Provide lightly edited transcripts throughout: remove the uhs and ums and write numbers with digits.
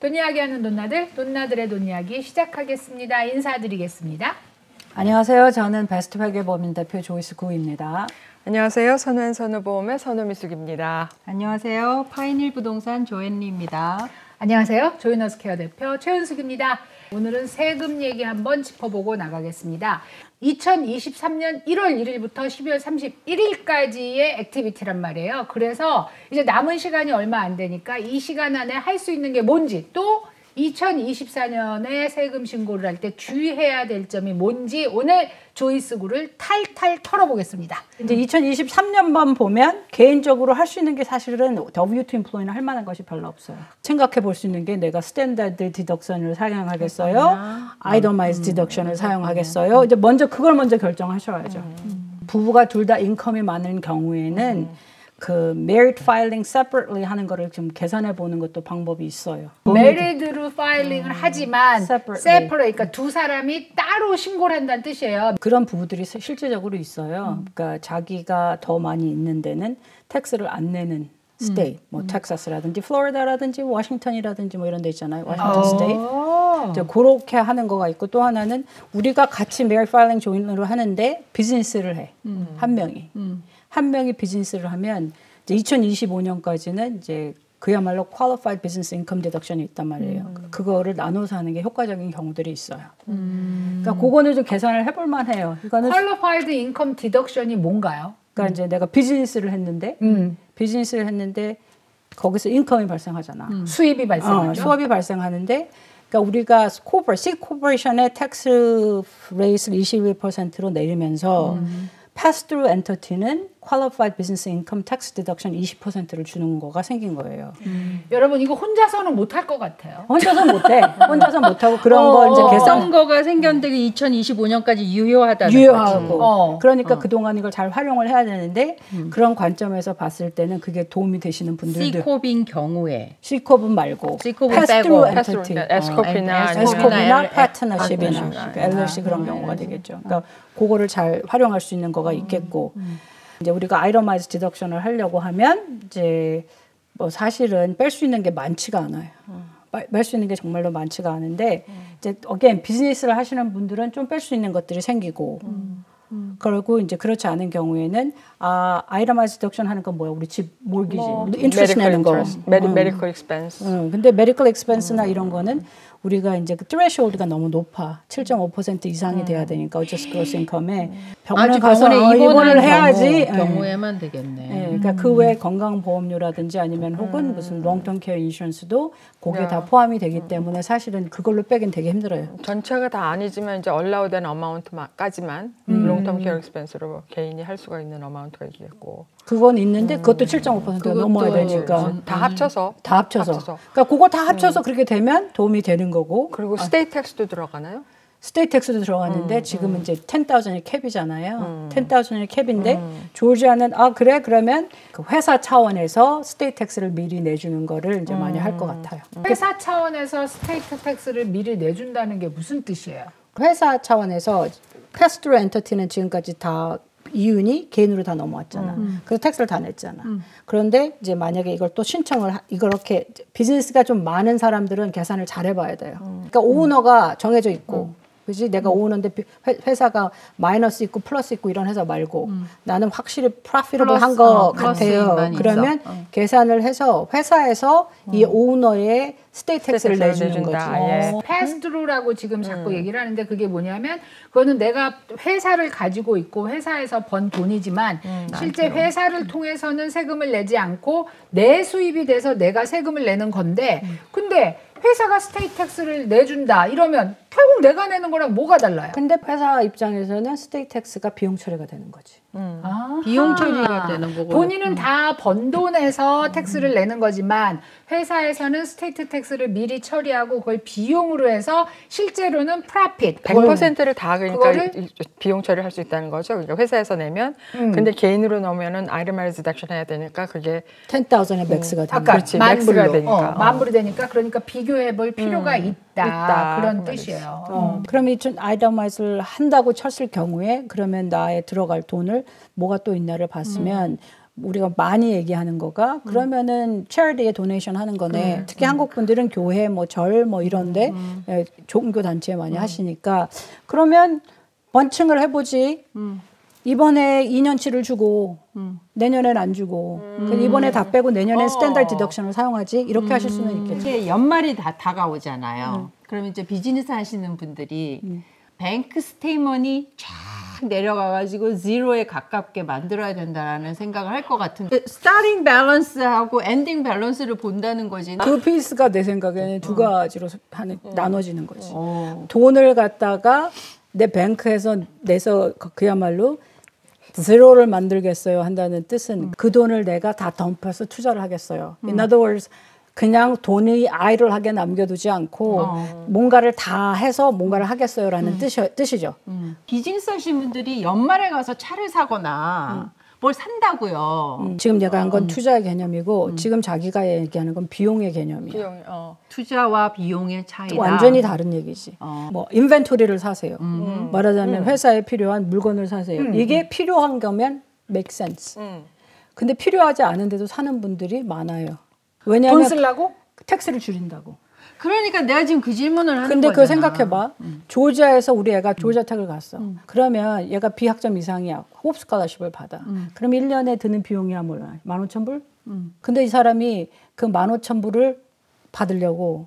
돈 이야기하는 돈나들, 돈나들의 돈 이야기 시작하겠습니다. 인사드리겠습니다. 안녕하세요. 저는 베스트 회계법인 대표 조이스 구입니다. 안녕하세요. 선우앤 선우보험의 선우미숙입니다. 안녕하세요. 파인힐 부동산 조앤리입니다. 안녕하세요. 조이너스케어 대표 최은숙입니다. 오늘은 세금 얘기 한번 짚어보고 나가겠습니다. 2023년 1월 1일부터 12월 31일까지의 액티비티란 말이에요. 그래서 이제 남은 시간이 얼마 안 되니까 이 시간 안에 할 수 있는 게 뭔지, 또 2024년에 세금 신고를 할 때 주의해야 될 점이 뭔지 오늘 조이스구를 탈탈 털어보겠습니다. 이제 2023년만 보면 개인적으로 할 수 있는 게 사실은 W2 인플로이는 할 만한 것이 별로 없어요. 생각해 볼 수 있는 게 내가 스탠다드 디덕션을 사용하겠어요? 아이터마이즈 디덕션을 사용하겠어요? 이제 그걸 먼저 결정하셔야죠. 부부가 둘 다 인컴이 많은 경우에는 그 married filing separately 하는 거를 좀 계산해 보는 것도 방법이 있어요. married로 파일링을 하지만 separate, 그러니까 두 사람이 따로 신고를 한다는 뜻이에요. 그런 부부들이 실질적으로 있어요. 그러니까 자기가 더 많이 있는 데는 텍스를 안 내는 스테이트, 뭐 텍사스라든지 플로리다라든지 워싱턴이라든지 뭐 이런 데 있잖아요. 워싱턴 스테이트. 그렇게 하는 거가 있고, 또 하나는 우리가 같이 married filing joint으로 하는데 비즈니스를 해. 한 명이. 한 명이 비즈니스를 하면 이제 2025년까지는 이제 그야말로 qualified business income deduction이 있단 말이에요. 그거를 나눠서 하는 게 효과적인 경우들이 있어요. 그러니까 그거는 좀 계산을 해볼 만해요. 이거는 qualified income deduction이 뭔가요? 그러니까 이제 내가 비즈니스를 했는데 거기서 인컴이 발생하잖아. 수입이 발생하죠. 수입이 발생하는데, 그러니까 우리가 C 코퍼레이션의 텍스 레이스를 21%로 내리면서 pass-through entity는 qualified business income tax deduction 20%를 주는 거가 생긴 거예요. 여러분 이거 혼자서는 못할 것 같아요. 혼자서 못해. 혼자서 못하고 그런 거 이제 어떤 거가 생겼는데 2025년까지 유효하다는 유효하고. 거지. 그러니까 그동안 이걸 잘 활용을 해야 되는데 그런 관점에서 봤을 때는 그게 도움이 되시는 분들도. C컵인 경우에. C컵은 말고 C컵은 pass-through 빼고. entity. S컵이나 S컵이나 파트너십이나 LLC 그런 경우가 되겠죠. 그러니까 그거를 잘 활용할 수 있는 거가 있겠고. 이제 우리가 아이터마이즈 디덕션을 하려고 하면 이제 뭐 사실은 뺄 수 있는 게 많지가 않아요. 뺄 수 있는 게 정말로 많지가 않은데 이제 again 비즈니스를 하시는 분들은 좀 뺄 수 있는 것들이 생기고 그리고 이제 그렇지 않은 경우에는 아이터마이즈 디덕션 하는 건 뭐야? 우리 집 몰기지, 인트레스트 내는 거. medical expense. 근데 medical expense나 이런 거는 우리가 이제 그 threshold가 너무 높아. 7.5% 이상이 돼야 되니까 어쩌스 gross income에 병원에 가서 입원을 해야지. 경우에만 되겠네. 그러니까 그 외에 건강보험료라든지 아니면 혹은 무슨 long-term care insurance도 거기에 다 포함이 되기 때문에 사실은 그걸로 빼긴 되게 힘들어요. 전체가 다 아니지만 이제 allow된 amount까지만 long-term care expense로 개인이 할 수가 있는 amount가 있겠고. 그건 있는데 그것도 7.5%가 넘어야 되니까. 다 합쳐서. 그러니까 그거 다 합쳐서 그렇게 되면 도움이 되는 거고. 그리고 스테이트 텍스도 들어가나요? 스테이트 텍스도 들어갔는데 지금은 이제 10,000이 캡이잖아요. 10,000이 캡인데 조지아는 그래 그러면 그 회사 차원에서 스테이트 텍스를 미리 내주는 거를 이제 많이 할 것 같아요. 회사 차원에서 스테이트 텍스를 미리 내준다는 게 무슨 뜻이에요? 회사 차원에서 패스트로 엔터티는 지금까지 다 이윤이 개인으로 다 넘어왔잖아. 그래서 텍스를 다 냈잖아. 그런데 이제 만약에 이걸 또 이렇게 비즈니스가 좀 많은 사람들은 계산을 잘 해봐야 돼요. 그러니까 오너가 정해져 있고, 그지? 내가 오너인데 회사가 마이너스 있고 플러스 있고 이런 회사 말고 나는 확실히 프로피터블 한 거 같아요. 그러면 계산을 해서 회사에서 이 오너의 스테이트 텍스를 내주는 거지. 패스트루라고 지금 자꾸 얘기를 하는데 그게 뭐냐면 그거는 내가 회사를 가지고 있고 회사에서 번 돈이지만 실제 회사를 통해서는 세금을 내지 않고 내 수입이 돼서 내가 세금을 내는 건데 근데 회사가 스테이트 텍스를 내준다 이러면 결국 내가 내는 거랑 뭐가 달라요? 근데 회사 입장에서는 스테이트 텍스가 비용 처리가 되는 거지. 비용 처리가 되는 거고. 본인은 다 번 돈에서 텍스를 내는 거지만 회사에서는 스테이트 텍스를 미리 처리하고 그걸 비용으로 해서 실제로는 프로핏 100%를 다 그러니까 비용 처리할 수 있다는 거죠. 그러니까 회사에서 내면 근데 개인으로 넣으면 아이터마이즈 디덕션 해야 되니까 그게 10,000의 맥스가 되니까. 그렇지, 맥스가 되니까. 만불이 되니까 그러니까 비교해 볼 필요가 있다. 그런 뜻이에요. 그럼 이 아이터마이즈를 한다고 쳤을 경우에 그러면 나의 들어갈 돈을 뭐가 또 있나를 봤으면 우리가 많이 얘기하는 거가 그러면은 체리티에 도네이션 하는 거네. 특히 한국 분들은 교회 뭐 절 뭐 이런데 예, 종교 단체 많이 하시니까 그러면 번층을 해보지. 이번에 2년치를 주고 내년엔 안 주고 이번에 다 빼고 내년엔 스탠다드 디덕션을 사용하지 이렇게 하실 수는 있겠죠. 이게 연말이 다 다가오잖아요. 그러면 이제 비즈니스 하시는 분들이 뱅크 스테이먼이 쫙 내려가가지고 제로에 가깝게 만들어야 된다라는 생각을 할 것 같은데 스타팅 밸런스하고 엔딩 밸런스를 본다는 거지. 그 피스가 내 생각에는 두 가지로 나눠지는 거지. 돈을 갖다가 내 뱅크에서 내서 그야말로 제로를 만들겠어요 한다는 뜻은 그 돈을 내가 다 덤프해서 투자를 하겠어요. In other words, 그냥 돈이 아이돌하게 남겨두지 않고 뭔가를 다 해서 뭔가를 하겠어요라는 뜻이죠. 비즈니스 하시는 분들이 연말에 가서 차를 사거나 뭘 산다고요. 지금 내가 한 건 투자의 개념이고 지금 자기가 얘기하는 건 비용의 개념이야. 비용, 투자와 비용의 차이다. 완전히 다른 얘기지. 뭐 인벤토리를 사세요. 말하자면 회사에 필요한 물건을 사세요. 이게 필요한 거면 make sense. 근데 필요하지 않은데도 사는 분들이 많아요. 왜냐하면 돈 쓰려고? 텍스를 줄인다고. 그러니까 내가 지금 그 질문을 하는 근데 거잖아. 그거 생각해봐. 조지아에서 우리 애가 조지아텍을 갔어. 그러면 얘가 비학점 이상이야. 호프 스칼러십을 받아. 그럼 1년에 드는 비용이야 몰라. 15,000불? 근데 이 사람이 그 15,000불을 받으려고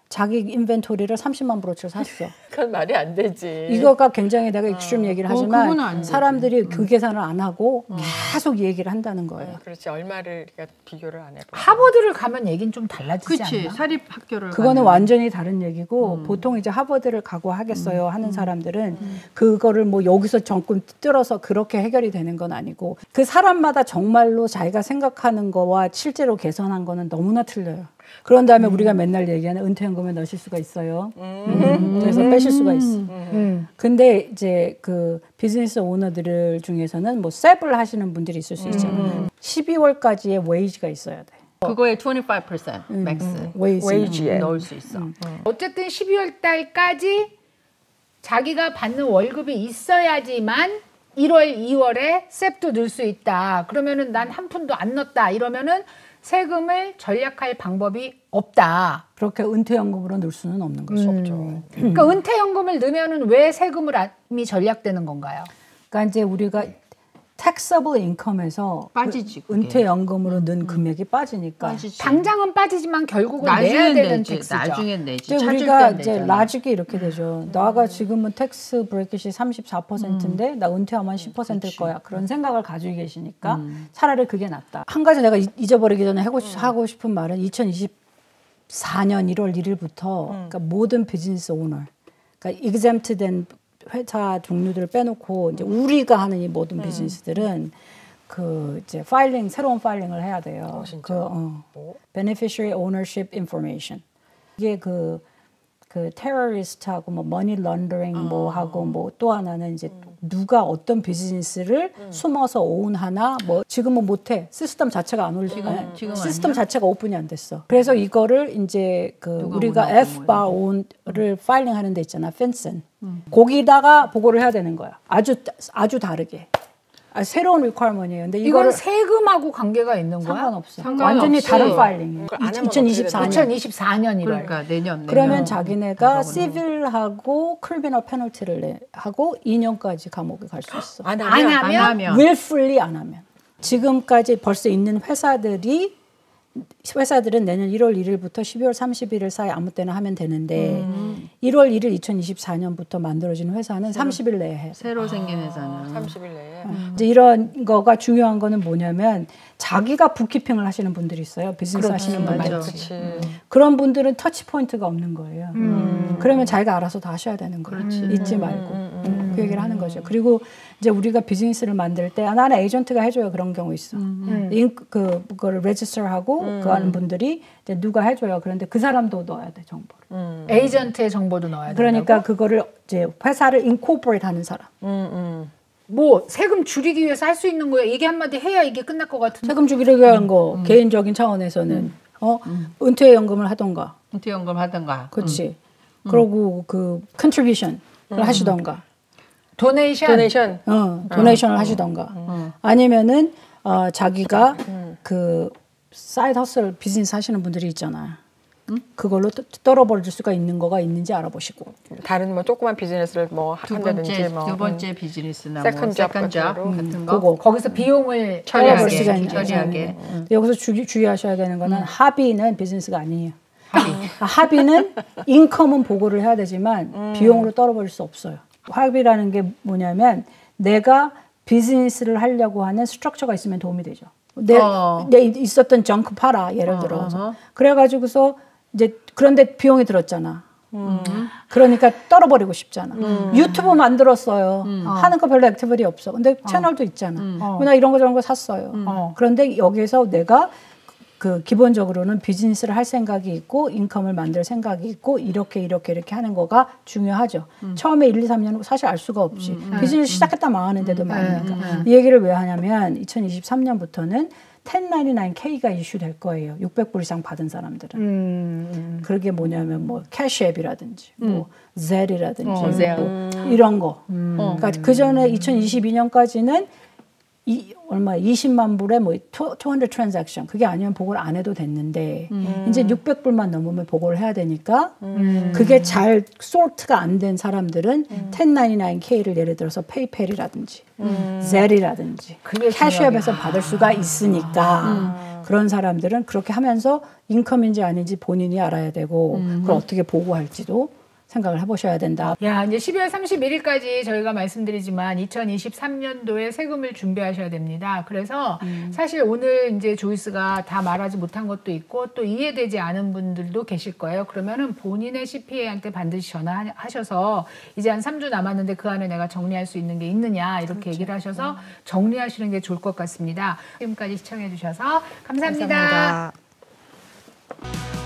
자기 인벤토리를 30만 불어치를 샀어. 그건 말이 안 되지. 이거가 굉장히 내가 익스트림 얘기를 그건 안 하지만 되지. 사람들이 그 계산을 안 하고 계속 얘기를 한다는 거예요. 그렇지. 얼마를 우리가 비교를 안 해봐. 하버드를 가면 얘기는 좀 달라지지 그치 않나? 사립 학교를 그거는 가면. 완전히 다른 얘기고 보통 이제 하버드를 가고 하겠어요 하는 사람들은 그거를 뭐 여기서 정권 뜯어서 그렇게 해결이 되는 건 아니고 그 사람마다 정말로 자기가 생각하는 거와 실제로 개선한 거는 너무나 틀려요. 그런 다음에 우리가 맨날 얘기하는 은퇴연금에 넣으실 수가 있어요. 그래서 빼실 수가 있어. 근데 이제 그 비즈니스 오너들 중에서는 뭐 셉을 하시는 분들이 있을 수 있잖아요. 12월까지의 웨이지가 있어야 돼. 그거에 25% 맥스 웨이지에. 넣을 수 있어. 어쨌든 12월 달까지 자기가 받는 월급이 있어야지만 1월, 2월에 셉도 넣을 수 있다. 그러면은 난 한 푼도 안 넣었다. 이러면은 세금을 절약할 방법이 없다. 그렇게 은퇴연금으로 넣을 수는 없는 거죠. 없죠. 그러니까 은퇴연금을 넣으면은 왜 세금이 절약되는 건가요? 그러니까 이제 우리가 taxable income에서 빠지지, 그게. 은퇴연금으로 넣은 금액이 빠지니까 빠지지. 당장은 빠지지만 결국은 내야 나중엔 되는 내지. 텍스죠. 나중엔 내지. 이제 찾을 우리가 땐 이제 내잖아. 라직이 이렇게 되죠. 나가 지금은 텍스 브레이크시 34%인데 나 은퇴하면 10%일 거야. 그런 생각을 가지고 계시니까 차라리 그게 낫다. 한 가지 내가 잊어버리기 전에 하고 싶은 말은 2024년 1월 1일부터 그러니까 모든 비즈니스 오너, 그러니까 exempt된 회사 종류들을 빼놓고 이제 우리가 하는 이 모든 비즈니스들은 그 이제 새로운 파일링을 해야 돼요. beneficiary ownership information. 이게 그 테러리스트하고 뭐 머니 런더링 뭐 하고 뭐 또 하나는 이제 누가 어떤 비즈니스를 숨어서 오운하나 뭐 지금은 못해. 시스템 자체가 안 지금 시스템 자체가 오픈이 안 됐어. 그래서 이거를 이제 그 우리가 F-bar own를 파일링 하는 데 있잖아. 핀슨. 거기다가 보고를 해야 되는 거야. 아주 다르게. 새로운 리퀘어먼트예요. 근데 이거는 세금하고 관계가 있는 거야? 상관없어. 상관없이. 완전히 다른 파일링이에요. 그걸 안 하면 2024년. 2024년 1월. 그러니까 내년. 그러면 자기네가 시빌하고 크리미널 페널티를 하고 2년까지 감옥에 갈 수 있어. 안 하면 willfully 안 하면. 지금까지 벌써 있는 회사들은 내년 1월 1일부터 12월 31일 사이 아무 때나 하면 되는데 1월 1일 2024년부터 만들어진 회사는 30일 내에 해. 새로 생긴 회사는 30일 내에. 이제 이런 거가 중요한 거는 뭐냐면 자기가 북키핑을 하시는 분들이 있어요. 비즈니스 하시는 분들. 그렇지. 그런 분들은 터치 포인트가 없는 거예요. 그러면 자기가 알아서 다 하셔야 되는 거예요. 잊지 말고. 그 얘기를 하는 거죠. 그리고 이제 우리가 비즈니스를 만들 때 나는 에이전트가 해줘요. 그런 경우 있어. 그거를 레지스터하고 그 하는 분들이 이제 누가 해줘요. 그런데 그 사람도 넣어야 돼 정보를. 에이전트의 정보도 넣어야 된다고? 그러니까 그거를 이제 회사를 인코퍼레이트 하는 사람. 뭐 세금 줄이기 위해서 할 수 있는 거야. 얘기 한마디 해야 이게 끝날 것 같은데. 세금 주기를 위한 거 개인적인 차원에서는 은퇴연금을 하던가. 은퇴연금 하던가. 그렇지. 그리고 그 컨트리뷰션을 하시던가. 도네이션. 도네이션을 하시던가. 아니면은 자기가 그 사이드 허슬 비즈니스 하시는 분들이 있잖아요. 그걸로 떨어버릴 수가 있는 거가 있는지 알아보시고 다른 뭐 조그만 비즈니스를 뭐 한다든지 뭐 두 번째 비즈니스나 세컨 뭐 잡 세컨 잡 같은 같은 거. 그거 거기서 비용을 떨어볼 수가 처리하게. 있는 처리하게. 여기서 주의하셔야 되는 거는 합의는 비즈니스가 아니에요. 합의는 인컴은 보고를 해야 되지만 비용으로 떨어버릴 수 없어요. 합의라는 게 뭐냐면 내가 비즈니스를 하려고 하는 스트럭처가 있으면 도움이 되죠. 내 있었던 정크 팔아 예를 들어서 그래가지고서 이제 그런데 비용이 들었잖아. 그러니까 떨어버리고 싶잖아. 유튜브 만들었어요. 하는 거 별로 액티비티 없어. 근데 채널도 있잖아. 나 이런 거 저런 거 샀어요. 그런데 여기서 내가 그 기본적으로는 비즈니스를 할 생각이 있고 인컴을 만들 생각이 있고 이렇게 하는 거가 중요하죠. 처음에 1, 2, 3년 사실 알 수가 없지. 비즈니스 시작했다 망하는 데도 많으니까. 이 얘기를 왜 하냐면 2023년부터는 1099K가 이슈될 거예요. 600불 이상 받은 사람들은. 그게 뭐냐면 뭐 캐시앱이라든지 뭐 젤이라든지 뭐 이런 거. 그러니까 그 전에 2022년까지는 얼마 20만 불에 뭐 200 트랜잭션 그게 아니면 보고를 안 해도 됐는데 이제 600불만 넘으면 보고를 해야 되니까 그게 잘 솔트가 안 된 사람들은 1099K를 예를 들어서 페이펠이라든지 젤이라든지 캐시앱에서 받을 수가 있으니까 그런 사람들은 그렇게 하면서 인컴인지 아닌지 본인이 알아야 되고 그걸 어떻게 보고할지도 생각을 해보셔야 된다. 야, 이제 12월 31일까지 저희가 말씀드리지만 2023년도에 세금을 준비하셔야 됩니다. 그래서 사실 오늘 이제 조이스가 다 말하지 못한 것도 있고 또 이해되지 않은 분들도 계실 거예요. 그러면은 본인의 CPA한테 반드시 전화하셔서 이제 한 3주 남았는데 그 안에 내가 정리할 수 있는 게 있느냐 이렇게 얘기를 하셔서 정리하시는 게 좋을 것 같습니다. 지금까지 시청해 주셔서 감사합니다. 감사합니다.